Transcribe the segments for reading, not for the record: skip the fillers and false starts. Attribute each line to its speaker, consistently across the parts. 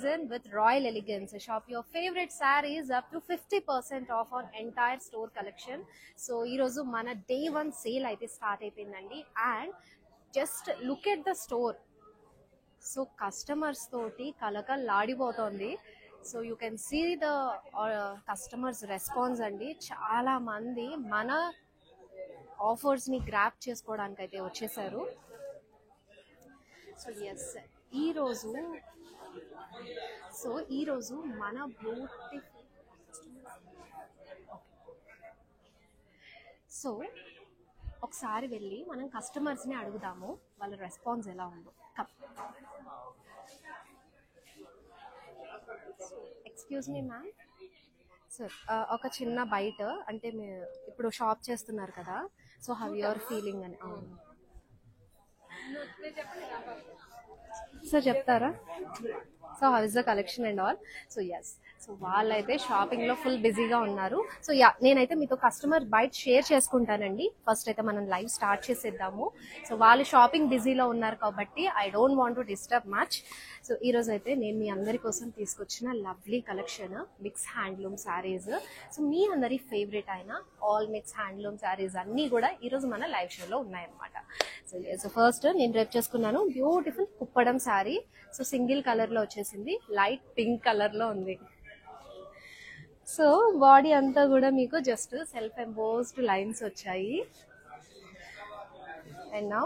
Speaker 1: season with Royal Elegance. Shop your favorite sarees up to 50% off on entire store collection. So ee roju mana day 1 sale aithe start ayipindandi, and just look at the store. So customers toti kalakalaadipotundi. So you can see the customers response andi. Chaala mandi mana offers ni grab chesukodaniki aithe vachesaru. So yes ఈరోజు మన beautiful, so ఒకసారి వెళ్ళి మనం కస్టమర్స్ని అడుగుదాము వాళ్ళ response ఎలా ఉందో. Excuse me ma'am, sir ఒక చిన్న బయట అంటే మీరు ఇప్పుడు షాప్ చేస్తున్నారు కదా, సో హౌ యువర్ ఫీలింగ్ అని. అవును సార్ చెప్తారా? So how is the collection and all. So yes, so వాళ్ళైతే షాపింగ్ లో ఫుల్ బిజీగా ఉన్నారు. సో యా, నేనైతే మీతో కస్టమర్ బైట్ షేర్ చేసుకుంటానండి. ఫస్ట్ అయితే మనం లైవ్ స్టార్ట్ చేసేద్దాము. సో వాళ్ళు షాపింగ్ బిజీలో ఉన్నారు కాబట్టి I don't want to disturb much. So ఈ రోజు అయితే నేను మీ అందరి కోసం తీసుకొచ్చిన lovely collection mix handloom saris. So మీ అందరి ఫేవరెట్ అయిన ఆల్ మిక్స్ హ్యాండ్లూమ్ శారీస్ అన్నీ కూడా ఈరోజు మన లైవ్ షోలో ఉన్నాయన్నమాట. సో ఫస్ట్ నేను రేపు చేసుకున్నాను beautiful Kuppadam sari. So single colour లో వచ్చేసింది, లైట్ పింక్ కలర్ లో ఉంది. సో బాడీ అంతా కూడా మీకు జస్ట్ సెల్ఫ్ ఎంబోస్డ్ లైన్స్ వచ్చాయి. And now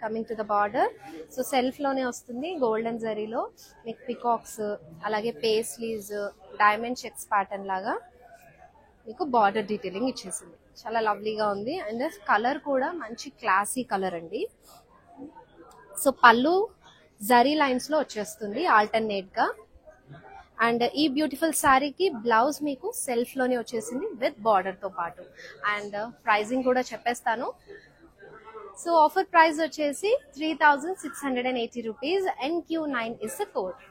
Speaker 1: coming to the border. So self లోనే వస్తుంది, గోల్డెన్ జరీలో మీకు పికాక్స్ అలాగే పేస్లీస్ డైమండ్ చెక్స్ ప్యాటర్న్ లాగా మీకు బార్డర్ డీటెయిలింగ్ ఇచ్చేసింది. చాలా లవ్లీగా ఉంది. అండ్ కలర్ కూడా మంచి క్లాసీ కలర్ అండి. సో పళ్ళు జరీ లైన్స్ లో వచ్చేస్తుంది ఆల్టర్నేట్ గా. అండ్ ఈ బ్యూటిఫుల్ శారీకి బ్లౌజ్ మీకు సెల్ఫ్ లోనే వచ్చేసింది విత్ బార్డర్ తో పాటు. అండ్ ప్రైజింగ్ కూడా చెప్పేస్తాను. సో ఆఫర్ ప్రైస్ వచ్చేసి 3680 rupees. NQ9 is the code.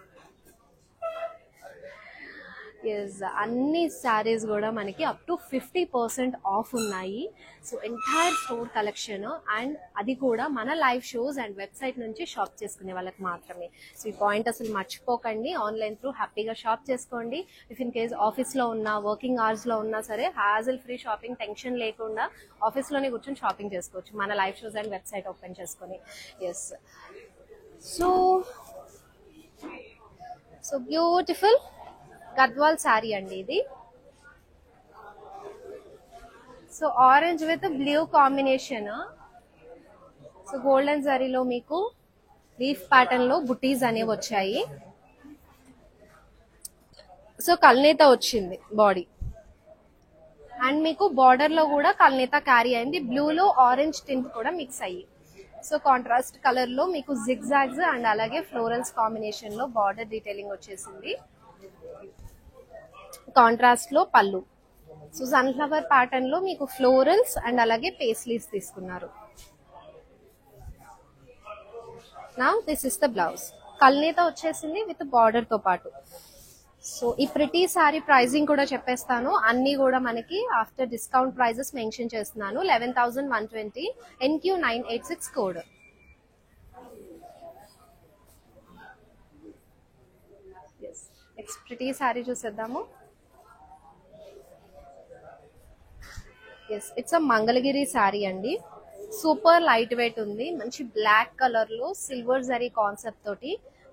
Speaker 1: Yes, అన్ని శారీస్ కూడా మనకి అప్ టు 50% ఆఫ్ ఉన్నాయి. So entire store collection, and అది కూడా మన లైవ్ షోస్ అండ్ వెబ్సైట్ నుంచి షాప్ చేసుకునే వాళ్ళకి మాత్రమే. సో ఈ పాయింట్ అసలు మర్చిపోకండి. ఆన్లైన్ త్రూ హ్యాపీగా షాప్ చేసుకోండి. ఇఫ్ ఇన్ కేస్ ఆఫీస్లో ఉన్నా, వర్కింగ్ అవర్స్లో ఉన్నా సరే హ్యాజిల్ ఫ్రీ షాపింగ్, టెన్షన్ లేకుండా ఆఫీస్లోనే కూర్చొని షాపింగ్ చేసుకోవచ్చు మన live shows and website open చేసుకొని. Yes, so beautiful Gadwal sari అండి ఇది. So orange with blue combination. So golden జరీలో మీకు లీఫ్ ప్యాటర్న్ లో బుటీస్ అనేవి వచ్చాయి. సో కల్నేత వచ్చింది బాడీ, అండ్ మీకు బార్డర్ లో కూడా కల్నేత క్యారీ అయింది. బ్లూలో ఆరెంజ్ టింట్ కూడా మిక్స్ అయ్యి. సో కాంట్రాస్ట్ కలర్ లో మీకు జిగ్జాగ్స్ అండ్ అలాగే ఫ్లోరల్స్ కాంబినేషన్ లో బార్డర్ డీటెయిలింగ్ వచ్చేసింది. కాంట్రాస్ట్ లో పళ్ళు. సో సన్ఫ్లవర్ ప్యాటర్న్ లో మీకు ఫ్లోరల్స్ అండ్ అలాగే పేస్లీస్ తీసుకున్నారు. Now this is the blouse. కల్నేత వచ్చేసింది విత్ బార్డర్ తో పాటు. సో ఈ ప్రిటీ సారీ ప్రైజింగ్ కూడా చెప్పేస్తాను. అన్ని కూడా మనకి ఆఫ్టర్ డిస్కౌంట్ ప్రైజెస్ మెన్షన్ చేస్తున్నాను. 11,120. NQ986 code. Next pretty sari చూసేద్దాము. Yes, it's a Mangalagiri sari అండి. సూపర్ లైట్ వెయిట్ ఉంది. మంచి బ్లాక్ కలర్ లో సిల్వర్ జరీ కాన్సెప్ట్ తోటి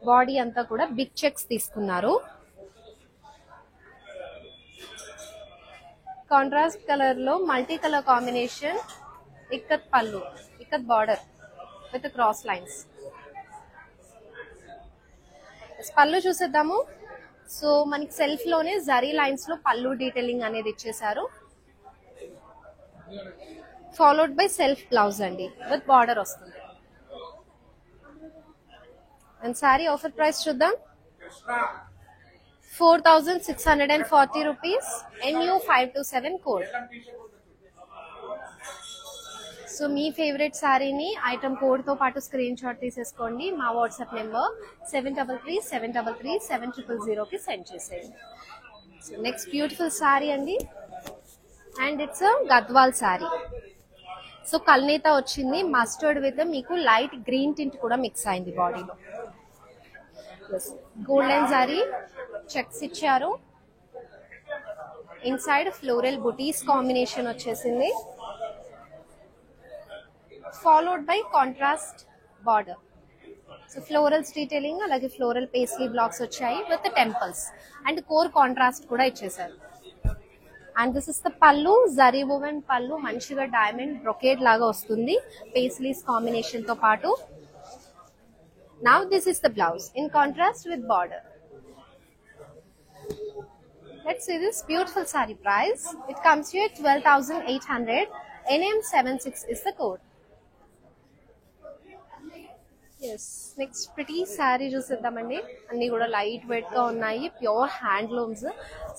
Speaker 1: బాడీ అంతా కూడా బిగ్ చెక్స్ తీసుకున్నారు. కాంట్రాస్ట్ కలర్ లో multi colour combination, ikat pallu, ikat border with cross lines. Pallu చూసేద్దాము. సో మనకి సెల్ఫ్ లోనే జరీ లైన్స్ లో పళ్ళు డీటెయిలింగ్ అనేది ఇచ్చేసారు. ఫాలోడ్ బై సెల్ఫ్ బ్లౌజ్ అండి విత్ బార్డర్ వస్తుంది. అండ్ సారీ ఆఫర్ ప్రైస్ చూద్దాం. 4,640 రూపీస్. NU527 code. సో మీ ఫేవరెట్ శారీని ఐటమ్ కోడ్ తో పాటు స్క్రీన్ షాట్ తీసేసుకోండి. మా వాట్సాప్ నెంబర్ 7337337000 కి సెండ్ చేసేయండి. సో నెక్స్ట్ బ్యూటిఫుల్ శారీ అండి, and it's Gadwal sari. So కల్నేత వచ్చింది, మస్టర్డ్ విత్ మీకు లైట్ గ్రీన్ టింట్ కూడా మిక్స్ అయింది బాడీలో. ఎస్ గోల్డెన్ జరీ చెక్స్ ఇచ్చారు. ఇన్సైడ్ ఫ్లోరల్ బుటీస్ కాంబినేషన్ వచ్చేసింది, followed by contrast border. So florals detailing అలాగే ఫ్లోరల్ పేస్లీ బ్లాక్స్ వచ్చాయి with temples and core contrast కూడా ఇచ్చేసారు. అండ్ దిస్ ఇస్ ద పల్లు, జరీ వువెన్ పల్లు, మంచిగా డైమండ్ బ్రొకేడ్ లాగా వస్తుంది పేస్లీస్ కాంబినేషన్ తో పాటు. Now this is the blouse in contrast with border. Let's see this beautiful saree price. It comes here 12,800. NM76 is the code. Yes, next pretty saree చూసేద్దామండి. అన్ని కూడా light weight గా ఉన్నాయి, pure handlooms.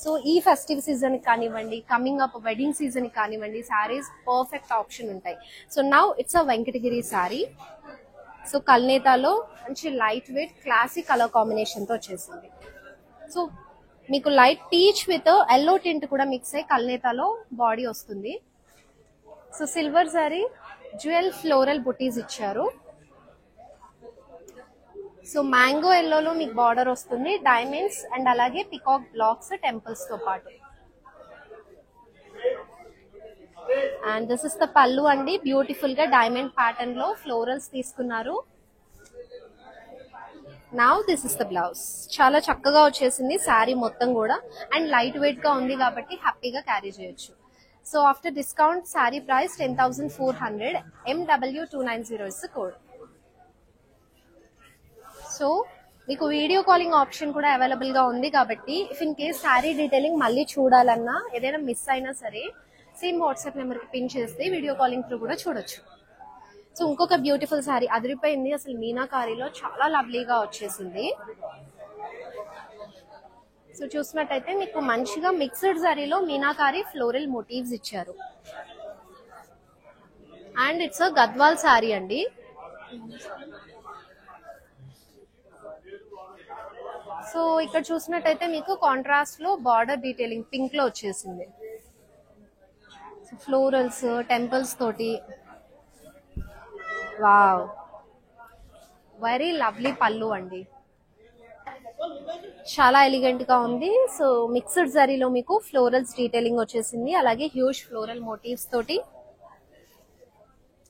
Speaker 1: So ఈ festive season కానివ్వండి, coming up wedding season కానివ్వండి, saris perfect option ఉంటాయి. So now it's a Venkatagiri sari. So కల్నేతాలో మంచి light weight classic colour combination తో వచ్చేసింది. సో మీకు light peach with yellow tint కూడా మిక్స్ అయ్యి కల్నేతాలో బాడీ వస్తుంది. So silver sari jewel floral butis ఇచ్చారు. సో మ్యాంగో ఎల్లోలో మీకు బార్డర్ వస్తుంది, డైమండ్స్ అండ్ అలాగే పికాక్ బ్లాక్స్ టెంపుల్స్ తో పాటు. అండ్ దిస్ ఇస్ ద పల్లు అండి, బ్యూటిఫుల్ గా డైమండ్ ప్యాటర్న్ లో ఫ్లోరల్స్ తీసుకున్నారు. Now this is the blouse. చాలా చక్కగా వచ్చేసింది శారీ మొత్తం కూడా, అండ్ లైట్ వెయిట్ గా ఉంది కాబట్టి హ్యాపీగా క్యారీ చేయొచ్చు. So after discount sari price 10,400. MW290 is the code. So మీకు వీడియో కాలింగ్ ఆప్షన్ కూడా అవైలబుల్ గా ఉంది కాబట్టి if in case sari detailing మళ్ళీ చూడాలన్నా, ఏదైనా మిస్ అయినా సరే సేమ్ వాట్సాప్ నెంబర్ కి పిన్ చేస్తే వీడియో కాలింగ్ త్రూ కూడా చూడొచ్చు. సో ఇంకొక బ్యూటిఫుల్ సారీ అదిరిపోయింది, అసలు మీనాకారీలో చాలా లవ్లీగా వచ్చేసింది. సో చూసినట్టయితే మీకు మంచిగా మిక్స్డ్ సారీలో మీనాకారీ ఫ్లోరల్ మోటివ్స్ ఇచ్చారు. అండ్ ఇట్స్ గద్వాల్ సారీ అండి. సో ఇక్కడ చూసినట్టయితే మీకు కాంట్రాస్ట్ లో బార్డర్ డీటెయిలింగ్ పింక్ లో వచ్చేసింది. ఫ్లోరల్స్ టెంపుల్స్ తోటి, వావ్ వెరీ లవ్లీ పల్లు అండి, చాలా ఎలిగెంట్ గా ఉంది. సో మిక్స్డ్ జరీలో మీకు ఫ్లోరల్స్ డీటెయిలింగ్ వచ్చేసింది, అలాగే హ్యూజ్ ఫ్లోరల్ మోటివ్స్ తోటి.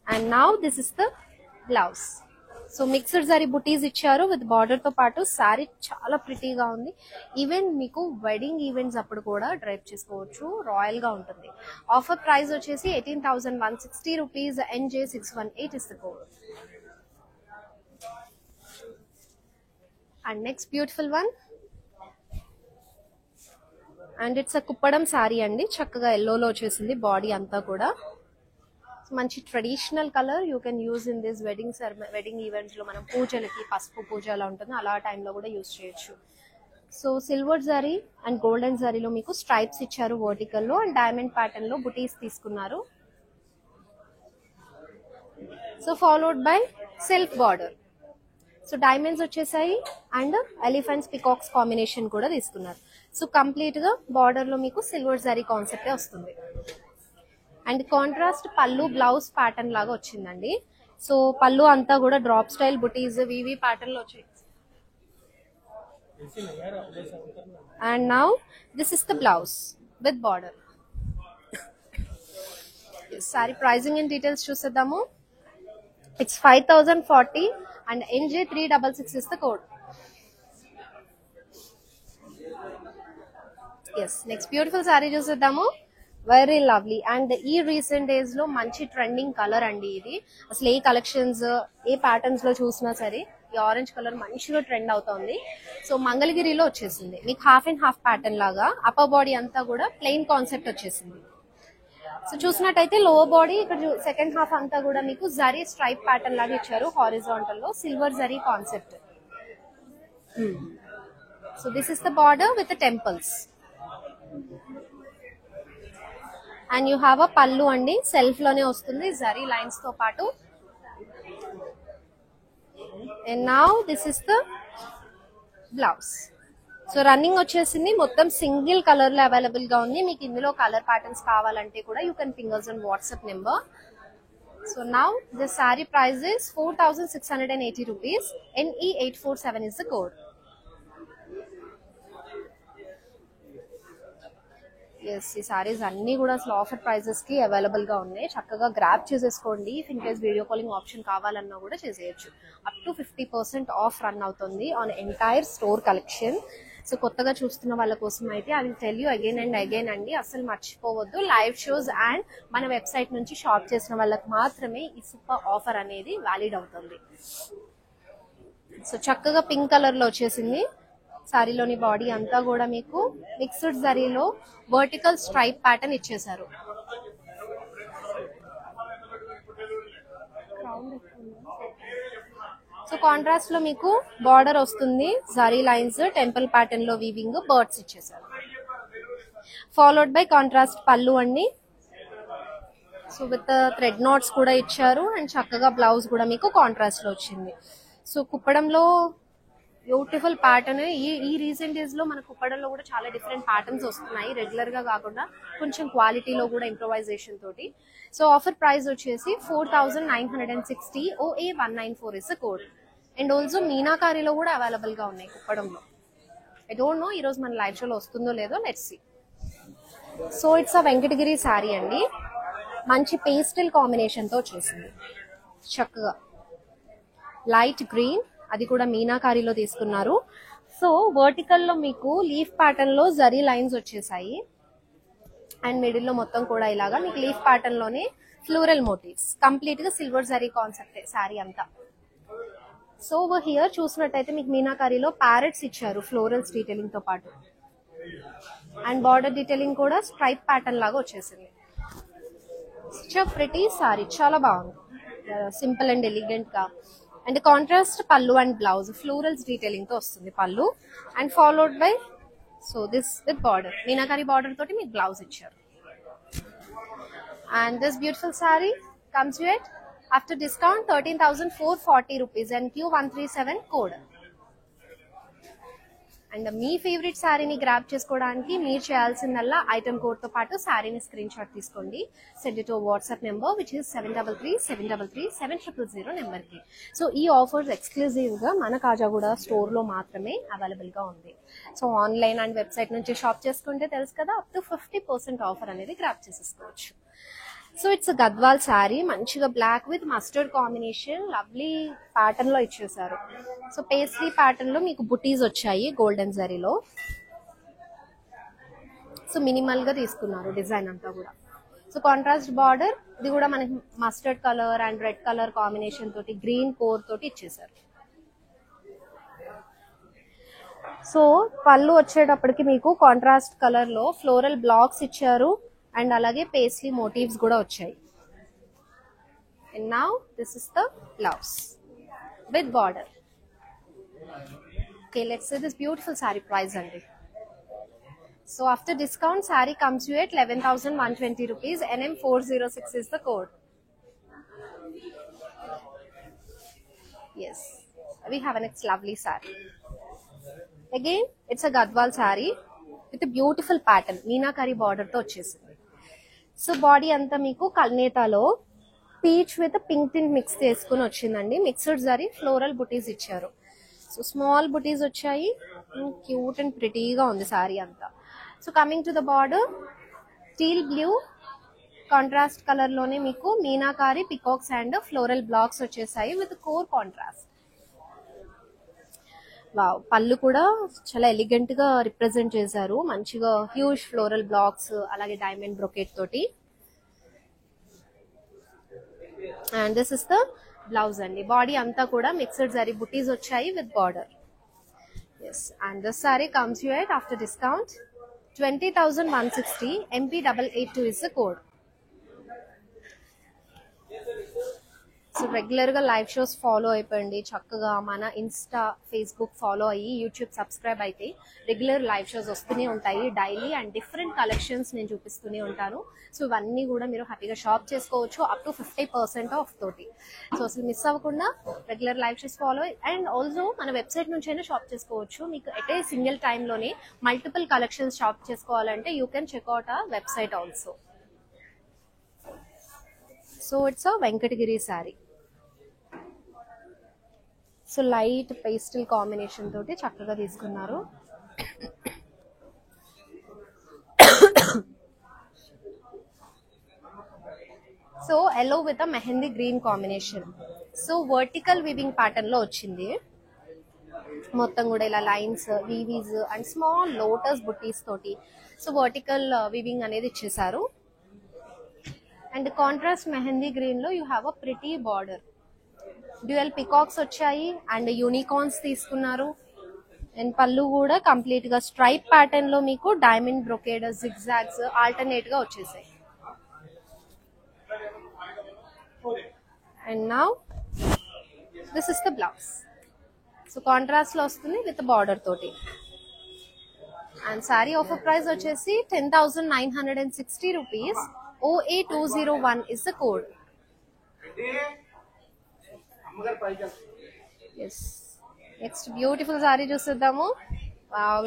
Speaker 1: And now this is the blouse. So mixed zari బుటీస్ ఇచ్చారు విత్ బార్డర్ తో పాటు. శారీ చాలా ప్రిటీగా ఉంది, ఈవెన్ మీకు వెడ్డింగ్ ఈవెంట్స్ అప్పుడు కూడా డ్రైప్ చేసుకోవచ్చు, రాయల్ గా ఉంటుంది. ఆఫర్ ప్రైస్ వచ్చేసి 18,160 rupees. NJ618 is the code. And next beautiful one, and it's a Kuppadam sari అండి, చక్కగా ఎల్లోలో వచ్చేసింది బాడీ అంతా కూడా. మంచి traditional colour you can use in this wedding events లో, మనం పూజలకి పసుపు పూజ అలా ఉంటుంది అలా టైంలో కూడా యూజ్ చేయొచ్చు. So silver zari and golden జరీలో మీకు స్ట్రైప్స్ ఇచ్చారు వర్టికల్ లో, అండ్ డైమండ్ ప్యాటర్న్ లో బుటీస్ తీసుకున్నారు. So followed by self border. So diamonds వచ్చేసాయి అండ్ ఎలిఫెంట్స్ పికాక్స్ కాంబినేషన్ కూడా తీసుకున్నారు. సో కంప్లీట్ గా బార్డర్ లో మీకు సిల్వర్ జరీ కాన్సెప్ట్ వస్తుంది. అండ్ కాంట్రాస్ట్ పల్లు బ్లౌజ్ ప్యాటర్న్ లాగా వచ్చిందండి. సో పల్లు అంతా కూడా డ్రాప్ స్టైల్ బుటీస్ వివి ప్యాటర్న్ లో వచ్చాయి. And now this is the blouse with border. Sari pricing and details చూసేద్దాము. It's 5,040 and NJ366 is the code. Yes next beautiful sari చూసేద్దాము. వెరీ లవ్లీ అండ్ ఈ రీసెంట్ డేస్ లో మంచి ట్రెండింగ్ కలర్ అండి ఇది. అసలు ఏ కలెక్షన్స్ ఏ ప్యాటర్న్స్ లో చూసినా సరే ఈ ఆరెంజ్ కలర్ మంచిగా ట్రెండ్ అవుతోంది. సో మంగళగిరిలో వచ్చేసింది మీకు హాఫ్ అండ్ హాఫ్ ప్యాటర్న్ లాగా, అప్పర్ బాడీ అంతా కూడా ప్లెయిన్ కాన్సెప్ట్ వచ్చేసింది. సో చూసినట్టయితే లోవర్ బాడీ ఇక్కడ సెకండ్ హాఫ్ అంతా కూడా మీకు జరీ స్ట్రైప్ ప్యాటర్న్ లాగా ఇచ్చారు హారిజాంటల్ లో, silver zari concept. So this is the border with temples. And you have a పల్లు అండి, సెల్ఫ్ లోనే వస్తుంది జరీ లైన్స్ తో పాటు. And now this is the blouse. So running వచ్చేసింది, మొత్తం సింగిల్ కలర్ లో అవైలబుల్ గా ఉంది. మీకు ఇందులో కలర్ ప్యాటర్న్స్ కావాలంటే కూడా you can ping us on WhatsApp number. So now this sari price is 4,680 rupees. NE847 is the code. Yes, ఈ సారీస్ అన్ని కూడా అసలు ఆఫర్ ప్రైజెస్ కి అవైలబుల్ గా ఉన్నాయి. చక్కగా గ్రాప్ చేసేసుకోండి. If in case video calling option కావాలన్నా కూడా చేసేయచ్చు. అప్ టు 50% ఆఫ్ రన్ అవుతుంది on entire store collection. So కొత్తగా చూస్తున్న వాళ్ళ కోసం అయితే I will tell you again and again అండి, అసలు మర్చిపోవద్దు. లైవ్ షోస్ అండ్ మన వెబ్సైట్ నుంచి షాప్ చేసిన వాళ్ళకి మాత్రమే ఈ సూపర్ ఆఫర్ అనేది వ్యాలిడ్ అవుతుంది. సో చక్కగా పింక్ కలర్ లో వచ్చేసింది. సారీలోని బాడీ అంతా కూడా మీకు మిక్స్డ్ జరీలో వర్టికల్ స్ట్రైప్ ప్యాటర్న్ ఇచ్చేసారు. సో కాంట్రాస్ట్ లో మీకు బార్డర్ వస్తుంది, జరీ లైన్స్, టెంపుల్ ప్యాటర్న్ లో వీవింగ్, బర్డ్స్ ఇచ్చేసారు. ఫాలోడ్ బై కాంట్రాస్ట్ పళ్ళు అండి. సో విత్ థ్రెడ్ నాట్స్ కూడా ఇచ్చారు అండ్ చక్కగా బ్లౌజ్ కూడా మీకు కాంట్రాస్ట్ లో వచ్చింది. సో కుప్పడంలో బ్యూటిఫుల్ ప్యాటర్న్. ఈ రీసెంట్ డేస్ లో మన కుప్పడంలో కూడా చాలా డిఫరెంట్ ప్యాటర్న్స్ వస్తున్నాయి, రెగ్యులర్ గా కాకుండా కొంచెం క్వాలిటీలో కూడా ఇంప్రొవైజేషన్ తోటి. సో ఆఫర్ ప్రైస్ వచ్చేసి 4960 OA194 is code. And also మీనాకారీలో కూడా అవైలబుల్ గా ఉన్నాయి కుప్పడంలో. ఐ డోంట్ నో ఈ రోజు మన లైవ్ షోలో వస్తుందో లేదో, let's see. So it's a Venkatagiri sari అండి, మంచి పేస్టల్ కాంబినేషన్ తో వచ్చేసింది. చక్కగా లైట్ గ్రీన్, అది కూడా మీనాకారీలో తీసుకున్నారు. సో వర్టికల్ లో మీకు లీఫ్ ప్యాటర్న్ లో జరీ లైన్స్ వచ్చేసాయి అండ్ మిడిల్ లో మొత్తం కూడా ఇలాగా మీకు లీఫ్ ప్యాటర్న్ లోనే ఫ్లోరల్ మోటివ్స్, కంప్లీట్ గా సిల్వర్ జరీ కాన్సెప్ట్ శారీ అంతా. సో హియర్ చూసినట్టయితే మీకు మీనాకారీలో ప్యారెట్స్ ఇచ్చారు ఫ్లోరల్స్ డీటెయిలింగ్ తో పాటు, అండ్ బార్డర్ డీటెయిలింగ్ కూడా స్ట్రైప్ ప్యాటర్న్ లాగా వచ్చేసింది. ప్రిటీ సారీ, చాలా బాగుంది, సింపుల్ అండ్ ఎలిగెంట్ గా. అండ్ కాంట్రాస్ట్ పళ్ళు అండ్ బ్లౌజ్ ఫ్లోరల్స్ డీటెయిలింగ్ తో వస్తుంది పళ్ళు, and followed by so this with border, meenakari border తోటి మీకు బ్లౌజ్ ఇచ్చారు. And this beautiful sorry comes you at after discount 13,440 rupees and Q137 code. And me favourite శారీని grab చేసుకోవడానికి మీరు చేయాల్సిందల్లా ఐటమ్ కోడ్ తో పాటు శారీని స్క్రీన్ షాట్ తీసుకోండి. Send it to WhatsApp number which is 7337337000 number కి. సో ఈ ఆఫర్స్ ఎక్స్క్లూజివ్ గా మన కాజాగూడ స్టోర్ లో మాత్రమే అవైలబుల్ గా ఉంది. సో ఆన్లైన్ అండ్ వెబ్సైట్ నుంచి షాప్ చేసుకుంటే తెలుసు కదా, అప్ టు 50% ఆఫర్ అనేది గ్రాప్ చేసేసుకోవచ్చు. సో ఇట్స్ గద్వాల్ శారీ, మంచిగా black with mustard combination, lovely pattern లో ఇచ్చేసారు. సో పేస్ట్రీ ప్యాటర్న్ లో మీకు బుటీస్ వచ్చాయి గోల్డెన్ జరీలో. సో మినిమల్ గా తీసుకున్నారు డిజైన్ అంతా కూడా. సో కాంట్రాస్ట్ బార్డర్, ఇది కూడా మనకి mustard colour and red colour combination తోటి గ్రీన్ కోర్ తోటి ఇచ్చేసారు. సో పళ్ళు వచ్చేటప్పటికి మీకు కాంట్రాస్ట్ కలర్ లో ఫ్లోరల్ బ్లాక్స్ ఇచ్చారు అండ్ అలాగే పేస్లీ మోటివ్స్ కూడా వచ్చాయి. And now this is the blouse with border. Okay, let's say this beautiful sari price అండి. So after discount sari comes you at 11,120 rupees. NM406 is the code. Yes, we have a next lovely saree. Again, it's a Gadwal saree with a beautiful pattern. Meenakari border తో వచ్చేసింది. So body అంతా మీకు కల్నేతాలో peach with pink tint mix చేసుకుని వచ్చిందండి. Mixed zari floral butis ఇచ్చారు. So small బుటీస్ వచ్చాయి, cute and ప్రిటీగా ఉంది సారీ అంతా. So coming to the border, steel blue contrast colour లోనే మీకు meenakari peacocks and floral blocks వచ్చేసాయి with core contrast. Wow, pallu కూడా చాలా ఎలిగెంట్ గా రిప్రజెంట్ చేశారు, మంచిగా హ్యూజ్ ఫ్లోరల్ బ్లాక్స్ అలాగే డైమండ్ బ్రొకెట్ తోటి. And this is the blouse అండి. బాడీ అంతా కూడా మిక్స్డ్ జరీ బుటీస్ వచ్చాయి with border. Yes, and this sari comes you at after discount 20,160. MP882 is the code. So regular గా లైవ్ షోస్ ఫాలో అయిపోయింది, చక్కగా మన ఇన్స్టా ఫేస్బుక్ ఫాలో అయ్యి యూట్యూబ్ సబ్స్క్రైబ్ అయితే రెగ్యులర్ లైవ్ షోస్ వస్తూనే ఉంటాయి డైలీ, అండ్ డిఫరెంట్ కలెక్షన్స్ నేను చూపిస్తూనే ఉంటాను. సో ఇవన్నీ కూడా మీరు హ్యాపీగా షాప్ చేసుకోవచ్చు అప్ టు 50% ఆఫ్ తోటి. సో అసలు మిస్ అవ్వకుండా regular live shows follow, and also మన వెబ్సైట్ నుంచి అయినా షాప్ చేసుకోవచ్చు. మీకు ఎట్ ఏ సింగిల్ టైంలోనే మల్టిపుల్ కలెక్షన్స్ షాప్ చేసుకోవాలంటే యూ కెన్ చెక్అవుట్ ఆ website also. So it's a Venkatagiri sari. So light pastel combination తోటి చక్కగా తీసుకున్నారు. So yellow with a mehndi green combination. So vertical weaving pattern లో వచ్చింది. మొత్తం కూడా ఇలా లైన్స్, వీవీస్ అండ్ స్మాల్ లోటస్ బుట్టీస్ తోటి సో వర్టికల్ వీవింగ్ అనేది ఇచ్చేసారు. అండ్ కాంట్రాస్ట్ మెహందీ గ్రీన్ లో you have a pretty border. Dual peacocks వచ్చాయి అండ్ యూనికార్న్స్ తీసుకున్నారు. అండ్ పళ్ళు కూడా కంప్లీట్ గా స్ట్రైప్ ప్యాటర్న్ లో మీకు డైమండ్ బ్రొకేడ్ జిగ్జాగ్స్ ఆల్టర్నేట్ గా వచ్చేసాయి. And now this is the blouse. So contrast లో వస్తుంది విత్ బార్డర్ తోటి. అండ్ సారీ ఆఫర్ ప్రైస్ వచ్చేసి 10,960 rupees. OA201 is the code. Yes, next beautiful sari చూసేద్దాము.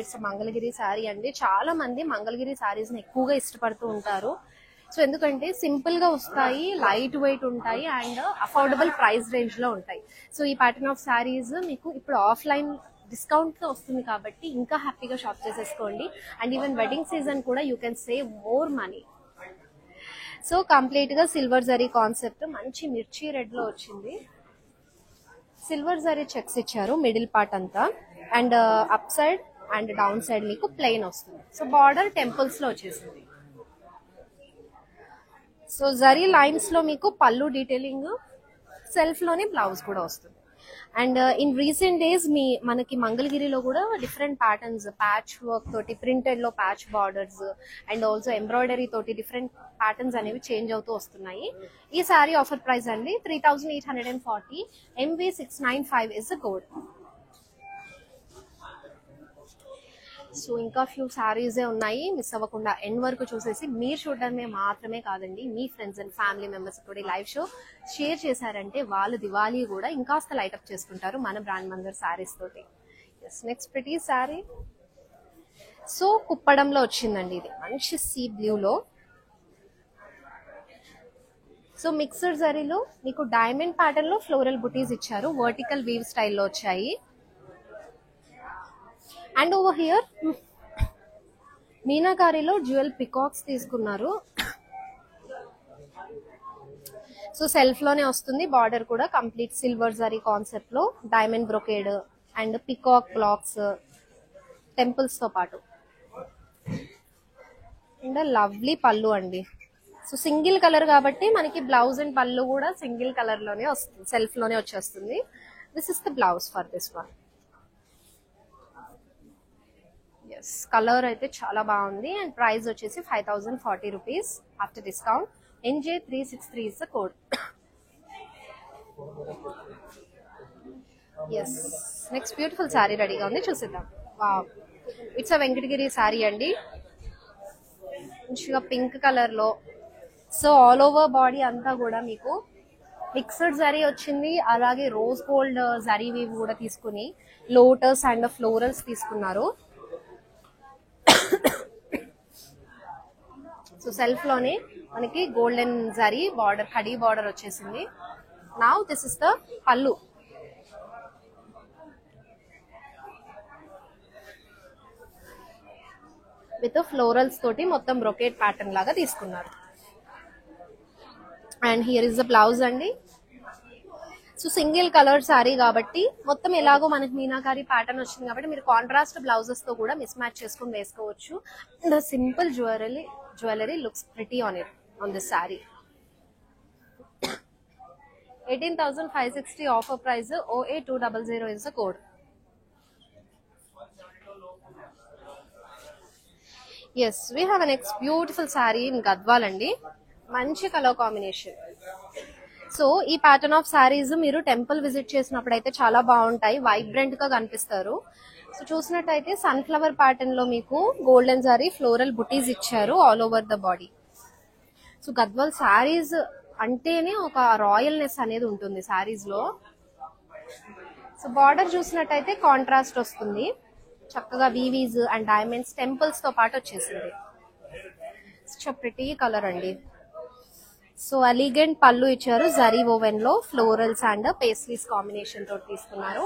Speaker 1: ఇట్స్ మంగళగిరి సారీ అండి. చాలా మంది మంగళగిరి సారీస్ ని ఎక్కువగా ఇష్టపడుతూ ఉంటారు. సో ఎందుకంటే సింపుల్ గా వస్తాయి, లైట్ వెయిట్ ఉంటాయి అండ్ అఫోర్డబుల్ ప్రైస్ రేంజ్ లో ఉంటాయి. సో ఈ ప్యాటర్న్ ఆఫ్ సారీస్ మీకు ఇప్పుడు ఆఫ్లైన్ డిస్కౌంట్ తో వస్తుంది కాబట్టి ఇంకా హ్యాపీగా షాప్ చేసేసుకోండి. అండ్ ఈవెన్ వెడ్డింగ్ సీజన్ కూడా you can save more money. So complete గా సిల్వర్ జరీ కాన్సెప్ట్ మంచి మిర్చి రెడ్ లో వచ్చింది. సిల్వర్ జరీ చెక్స్ ఇచ్చారు మిడిల్ పార్ట్ అంతా. And up side and down side మీకు ప్లెయిన్ వస్తుంది. సో బార్డర్ టెంపుల్స్ లో వచ్చేసింది. సో జరీ లైన్స్ లో మీకు పళ్ళు డీటెయిలింగ్, సెల్ఫ్ లోనే బ్లౌజ్ కూడా వస్తుంది. అండ్ ఇన్ రీసెంట్ డేస్ మనకి మంగళగిరిలో కూడా డిఫరెంట్ ప్యాటర్న్స్, ప్యాచ్ వర్క్ తోటి ప్రింటెడ్ లో patch borders and also embroidery తోటి డిఫరెంట్ ప్యాటర్న్స్ అనేవి చేంజ్ అవుతూ వస్తున్నాయి. ఈ సారీ ఆఫర్ ప్రైస్ అండి 3,840. MV695 is the code. So ఇంకా ఫ్యూ సారీసే ఉన్నాయి, మిస్ అవ్వకుండా ఎండ్ వరకు చూసేసి మీరు చూడడమే మాత్రమే కాదండి, మీ ఫ్రెండ్స్ అండ్ ఫ్యామిలీ మెంబర్స్ కూడా లైవ్ షో షేర్ చేశారంటే వాళ్ళు దివాళీ కూడా ఇంకాస్త లైటప్ చేసుకుంటారు మన బ్రాండ్ మందర్ సారీస్ తోటి. Yes, next pretty sari. So కుప్పడంలో వచ్చిందండి ఇది, మంచి సీ బ్లూలో. సో మిక్స్డ్ జరీలో మీకు డైమండ్ ప్యాటర్న్ లో ఫ్లోరల్ బుటీస్ ఇచ్చారు, వర్టికల్ వీవ్ స్టైల్లో వచ్చాయి. అండ్ ఓవర్ హియర్ మీనాకారిలో డ్యూయల్ పికాక్స్ తీసుకున్నారు. సో సెల్ఫ్ లోనే వస్తుంది, బార్డర్ కూడా కంప్లీట్ సిల్వర్ జరీ కాన్సెప్ట్ లో diamond brocade and peacock blocks temples తో పాటు. అండ్ లవ్లీ పళ్ళు అండి. సో సింగిల్ కలర్ కాబట్టి మనకి బ్లౌజ్ అండ్ పళ్ళు కూడా సింగిల్ కలర్ లోనే వస్తుంది, సెల్ఫ్ లోనే వచ్చేస్తుంది. This is the blouse for this one. Yes, colour అయితే చాలా బాగుంది. అండ్ ప్రైస్ వచ్చేసి 5,040 rupees after discount. NJ363 is the code. Yes, next beautiful sari రెడీగా ఉంది, చూసేద్దాం. Wow, it's a Venkatagiri sari అండి, మంచిగా పింక్ కలర్ లో. సో ఆల్ ఓవర్ బాడీ అంతా కూడా మీకు మిక్స్డ్ జరీ వచ్చింది, అలాగే రోజ్ గోల్డ్ జరీ వీవ్ కూడా తీసుకుని లోటస్ అండ్ ఫ్లోరల్స్ తీసుకున్నారు. సో సెల్ఫ్ లోనే మనకి golden zari border, khadi border వచ్చేసింది. నౌ దిస్ ఇస్ ద పళ్ళు. విత్ ఫ్లోరల్స్ తోటి మొత్తం బ్రొకేట్ ప్యాటర్న్ లాగా తీసుకున్నారు. And here is the blouse అండి. సో సింగిల్ కలర్ శారీ కాబట్టి మొత్తం ఎలాగో మనకి మీనాకారి ప్యాటర్న్ వచ్చింది కాబట్టి మీరు కాంట్రాస్ట్ బ్లౌజెస్ తో కూడా మిస్ మ్యాచ్ చేసుకుని వేసుకోవచ్చు. And simple jewellery looks pretty on it on this sari. 18,560 offer price. OA200 is the code. Yes, we have a next beautiful sari in Gadwal అండి, మంచి కలర్ కాంబినేషన్. సో ఈ ప్యాటర్న్ ఆఫ్ శారీస్ మీరు temple visit చేసినప్పుడు అయితే చాలా బాగుంటాయి, వైబ్రెంట్ గా కనిపిస్తారు. సో చూసినట్టయితే సన్ఫ్లవర్ ప్యాటర్న్ లో మీకు గోల్డెన్ సారీ ఫ్లోరల్ బుటీస్ ఇచ్చారు all over the body. So Gadwal saris అంటేనే ఒక రాయల్నెస్ అనేది ఉంటుంది శారీస్ లో. సో బార్డర్ చూసినట్టయితే కాంట్రాస్ట్ వస్తుంది, చక్కగా వీవీస్ అండ్ డైమండ్స్ టెంపుల్స్ తో పాటు వచ్చేసింది. ప్రిటీ కలర్ అండి. సో ఎలిగెంట్ పళ్ళు ఇచ్చారు, జరీ ఓవెన్ లో ఫ్లోరల్స్ అండ్ పేస్లీస్ కాంబినేషన్ తో తీసుకున్నారు.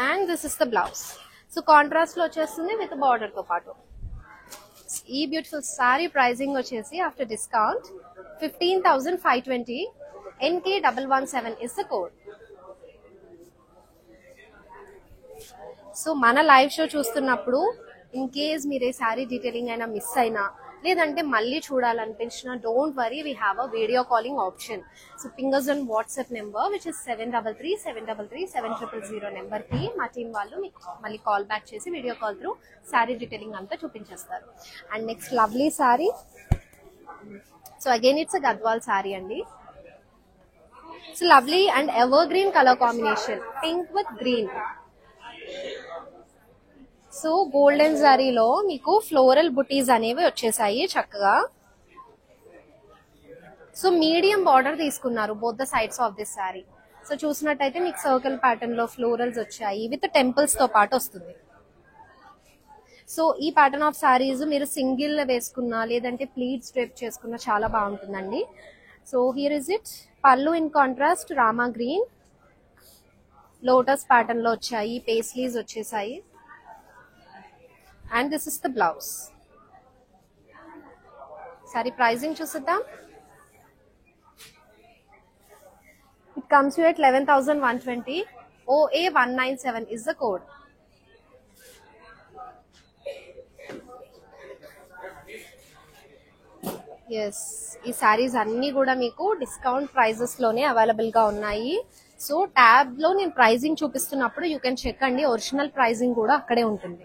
Speaker 1: And this is the blouse. So contrast లో వచ్చేస్తుంది విత్ బార్డర్ తో పాటు. ఈ బ్యూటిఫుల్ సారీ ప్రైజింగ్ వచ్చేసి after discount 15,520. NK117 is the code. So మన లైవ్ షో చూస్తున్నప్పుడు ఇన్ కేస్ మీరు ఏ శారీ డీటెయిలింగ్ అయినా మిస్ అయినా లేదంటే మళ్ళీ చూడాలనిపించిన don't worry we have a video calling option. So ping us on WhatsApp number which is 7337337000 నెంబర్కి మా టీం వాళ్ళు మీకు మళ్ళీ కాల్ బ్యాక్ చేసి video call through sari detailing అంతా చూపించేస్తారు. And next lovely sari. So again it's a Gadwal sari అండి. So lovely and ever green colour combination, pink with green. So golden జరీలో మీకు ఫ్లోరల్ బుటీస్ అనేవి వచ్చేసాయి చక్కగా. సో మీడియం బార్డర్ తీసుకున్నారు both the sides of this sari. So చూసినట్టయితే మీకు సర్కిల్ ప్యాటర్న్ లో ఫ్లోరల్స్ వచ్చాయి విత్ టెంపుల్స్ తో పాటు వస్తుంది. సో ఈ ప్యాటర్న్ ఆఫ్ శారీస్ మీరు సింగిల్ వేసుకున్నా లేదంటే ప్లీట్స్ డ్రేప్ చేసుకున్నా చాలా బాగుంటుందండి. So here is it. పళ్ళు in contrast Rama green, lotus pattern లో వచ్చాయి, పేస్లీస్ వచ్చేసాయి. And this is the blouse. Sari pricing చూసిద్దాం. It comes you at 11,120. OA197 is the code. Yes, ఈ శారీస్ అన్ని కూడా మీకు డిస్కౌంట్ ప్రైజెస్ లోనే అవైలబుల్ గా ఉన్నాయి. సో ట్యాబ్ లో నేను ప్రైజింగ్ చూపిస్తున్నప్పుడు యూ కెన్ చెక్ అండి, ఒరిజినల్ ప్రైజింగ్ కూడా అక్కడే ఉంటుంది.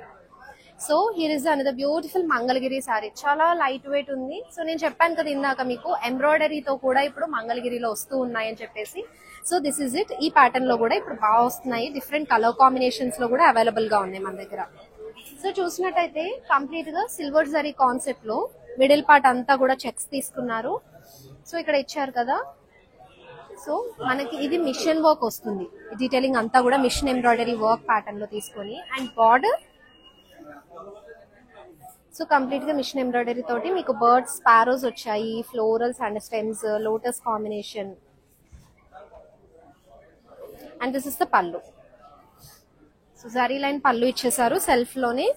Speaker 1: So here is another beautiful Mangalagiri sari. చాలా లైట్ వెయిట్ ఉంది. సో నేను చెప్పాను కదా ఇందాక మీకు ఎంబ్రాయిడరీతో కూడా ఇప్పుడు మంగళగిరిలో వస్తూ ఉన్నాయి అని చెప్పేసి. So this is it. ఈ ప్యాటర్న్ లో కూడా ఇప్పుడు బాగా వస్తున్నాయి. డిఫరెంట్ కలర్ కాంబినేషన్స్ లో కూడా అవైలబుల్ గా ఉన్నాయి మన దగ్గర. సో చూసినట్టయితే కంప్లీట్ గా సిల్వర్ జరీ కాన్సెప్ట్ లో మిడిల్ పార్ట్ అంతా కూడా చెక్స్ తీసుకున్నారు. సో ఇక్కడ ఇచ్చారు కదా. సో మనకి ఇది మిషన్ వర్క్ వస్తుంది. డీటెయిలింగ్ అంతా కూడా మిషన్ ఎంబ్రాయిడరీ వర్క్ ప్యాటర్న్ లో తీసుకొని అండ్ బార్డర్. సో కంప్లీట్ గా మిషన్ ఎంబ్రాయిడరీ తోటి మీకు బర్డ్స్, స్పారోస్ వచ్చాయి, florals and stems, lotus combination. And this is the పళ్ళు. సో జరీ లైన్ పళ్ళు ఇచ్చేసారు సెల్ఫ్ లోనే.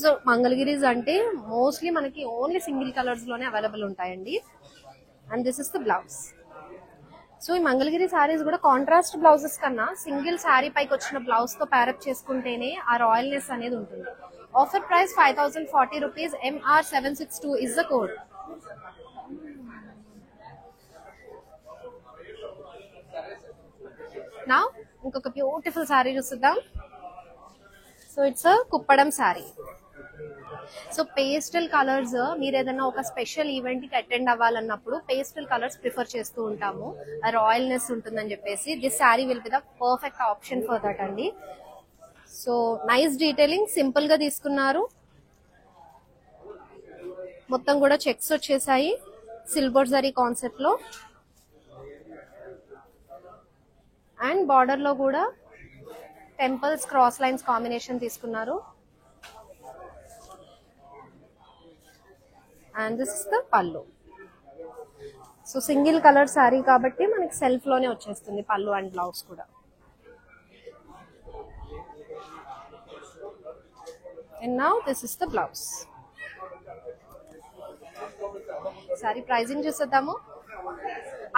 Speaker 1: సో మంగళగిరీస్ అంటే మోస్ట్లీ మనకి ఓన్లీ సింగిల్ కలర్స్ లోనే అవైలబుల్ ఉంటాయండి. And this is the blouse. So ఈ మంగళగిరి శారీస్ కూడా కాంట్రాస్ట్ బ్లౌజెస్ కన్నా సింగిల్ శారీ పైకి వచ్చిన బ్లౌజ్ తో ప్యారప్ చేసుకుంటేనే ఆ రాయల్నెస్ అనేది ఉంటుంది. Offer price 5,040 rupees. MR762 is the code. Now ఇంకొక బ్యూటిఫుల్ శారీ చూద్దాం. So it's a Kuppadam sari. So pastel colours మీరు ఏదైనా ఒక స్పెషల్ ఈవెంట్ కి అటెండ్ అవ్వాలన్నప్పుడు పేస్టల్ కలర్స్ ప్రిఫర్ చేస్తూ ఉంటాము, ఆ రాయల్నెస్ ఉంటుందని చెప్పేసి. This sari will be the perfect option for that అండి. సో నైస్ డీటెయిలింగ్, సింపుల్ గా తీసుకున్నారు. మొత్తం కూడా చెక్స్ వచ్చేసాయి సిల్వర్ జరీ కాన్సెప్ట్ లో. అండ్ బార్డర్ లో కూడా టెంపుల్స్, క్రాస్ లైన్స్ కాంబినేషన్ తీసుకున్నారు. అండ్ దిస్ ఇస్ ద పళ్ళు. సో సింగిల్ కలర్ శారీ కాబట్టి మనకి సెల్ఫ్ లోనే వచ్చేస్తుంది పళ్ళు అండ్ బ్లౌజ్ కూడా. And now this is the blouse. Saree pricing చూసేద్దాము.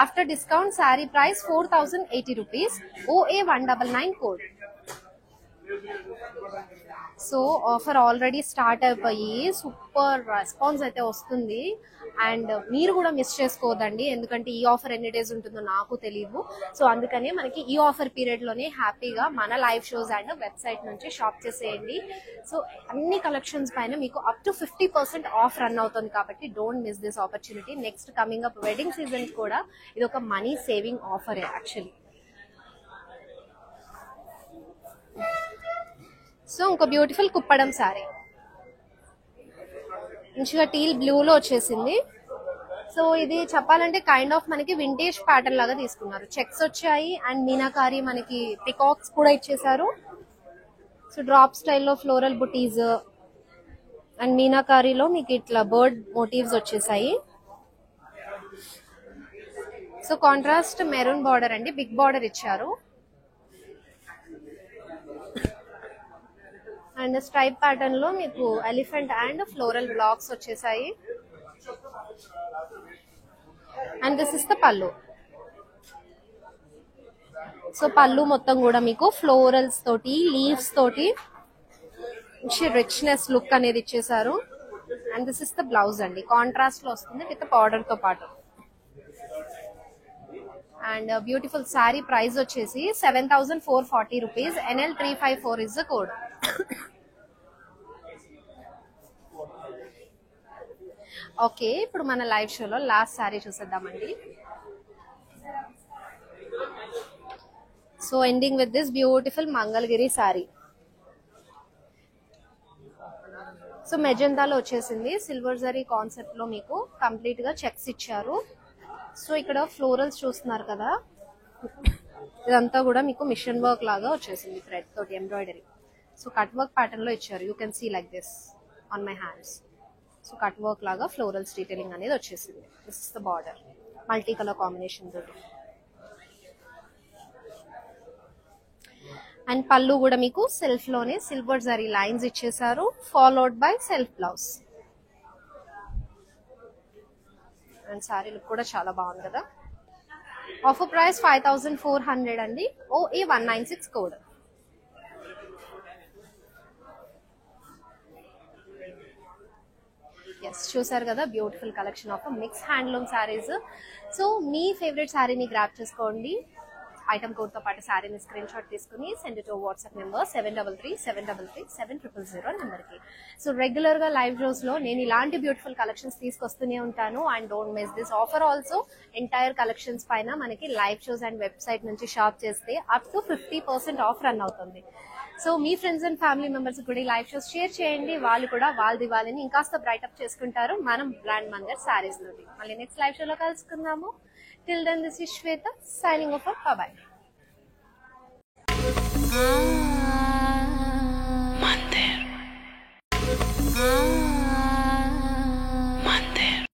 Speaker 1: After discount saree price 4,080 rupees. OA199 code. So offer already start అయిపోయి సూపర్ రెస్పాన్స్ అయితే వస్తుంది. అండ్ మీరు కూడా మిస్ చేసుకోవద్దండి, ఎందుకంటే ఈ ఆఫర్ ఎన్ని డేస్ ఉంటుందో నాకు తెలియదు. సో అందుకనే మనకి ఈ ఆఫర్ పీరియడ్ లోనే హ్యాపీగా మన లైవ్ షోస్ అండ్ వెబ్సైట్ నుంచి షాప్ చేసేయండి. సో అన్ని కలెక్షన్స్ పైన మీకు అప్ టు 50% ఆఫ్ రన్ అవుతుంది కాబట్టి don't miss this opportunity. Next coming up wedding season కూడా ఇది ఒక money saving offer actually. So ఇంకో బ్యూటిఫుల్ కుప్పడం శారీ మంచిగా టీల్ బ్లూలో వచ్చేసింది. సో ఇది చెప్పాలంటే కైండ్ ఆఫ్ మనకి వింటేజ్ ప్యాటర్న్ లాగా తీసుకున్నారు. చెక్స్ వచ్చాయి అండ్ మీనాకారి మనకి పికాక్స్ కూడా ఇచ్చేసారు. సో డ్రాప్ స్టైల్లో ఫ్లోరల్ బుటీస్ అండ్ మీనాకారిలో మీకు ఇట్లా బర్డ్ మోటివ్స్ వచ్చేసాయి. సో కాంట్రాస్ట్ మెరూన్ బార్డర్ అండి, బిగ్ బార్డర్ ఇచ్చారు. అండ్ స్ట్రైప్ ప్యాటర్న్ లో మీకు ఎలిఫెంట్ అండ్ ఫ్లోరల్ బ్లాక్స్ వచ్చేసాయి. అండ్ దిస్ ఇస్ ద పల్లు. సో పల్లు మొత్తం కూడా మీకు ఫ్లోరల్స్ తోటి, లీవ్స్ తోటి రిచ్నెస్ లుక్ అనేది ఇచ్చేసారు. And this is the blouse అండి, కాంట్రాస్ట్ లో వస్తుంది విత్ బార్డర్ తో పాటు. అండ్ బ్యూటిఫుల్ శారీ ప్రైస్ వచ్చేసి 7,440 rupees. NL354 is the code. Okay, ఇప్పుడు మన లైవ్ షోలో లాస్ట్ శారీ చూసేద్దామండి. So ending with this beautiful Mangalagiri sari. So మెజెంటాలో వచ్చేసింది, సిల్వర్ జరీ కాన్సెప్ట్ లో మీకు కంప్లీట్ గా చెక్స్ ఇచ్చారు. సో ఇక్కడ ఫ్లోరల్స్ చూస్తున్నారు కదా, ఇదంతా కూడా మీకు మిషన్ వర్క్ లాగా వచ్చేసింది, థ్రెడ్ తోటి embroidery. So cut work pattern లో ఇచ్చారు. You can see like this on my hands. So cut work లాగా ఫ్లోరల్స్ డీటెయిలింగ్ అనేది వచ్చేసింది. This is the border, multi colour combination తోటి. అండ్ పళ్ళు కూడా మీకు సెల్ఫ్ లోనే సిల్వర్ జరీ లైన్స్ ఇచ్చేసారు, followed by self blouse. And sari look కూడా చాలా బాగుంది కదా. ఆఫర్ ప్రైస్ 5,400 అండి. OE196 code. ఎస్, చూసారు కదా beautiful collection of mix handloom saris. So me favourite శారీని గ్రాప్ చేసుకోండి. ఐటమ్ కోడ్ తో పాటు శారీని స్క్రీన్ షాట్ తీసుకుని send to WhatsApp number 7337337000 number కి. సో రెగ్యులర్ గా లైవ్ షోస్ లో నేను ఇలాంటి బ్యూటిఫుల్ కలెక్షన్స్ తీసుకొస్తూనే ఉంటాను. And don't miss this offer also. Entire collections పైన మనకి లైవ్ షోస్ అండ్ వెబ్సైట్ నుంచి షాప్ చేస్తే అప్ టు 50% ఆఫ్ రన్ అవుతుంది. So me friends and family members కూడా ఈ లైవ్ షోస్ షేర్ చేయండి. వాళ్ళు కూడా వాళ్ళ దివాళిని ఇంకాస్త బ్రైటప్ చేసుకుంటారు మనం బ్రాండ్ మంగర్ శారీస్ నుండి. మళ్ళీ నెక్స్ట్ లైవ్ షోలో కలుసుకుందాము. Till then, this is Shweta signing off. Bye bye.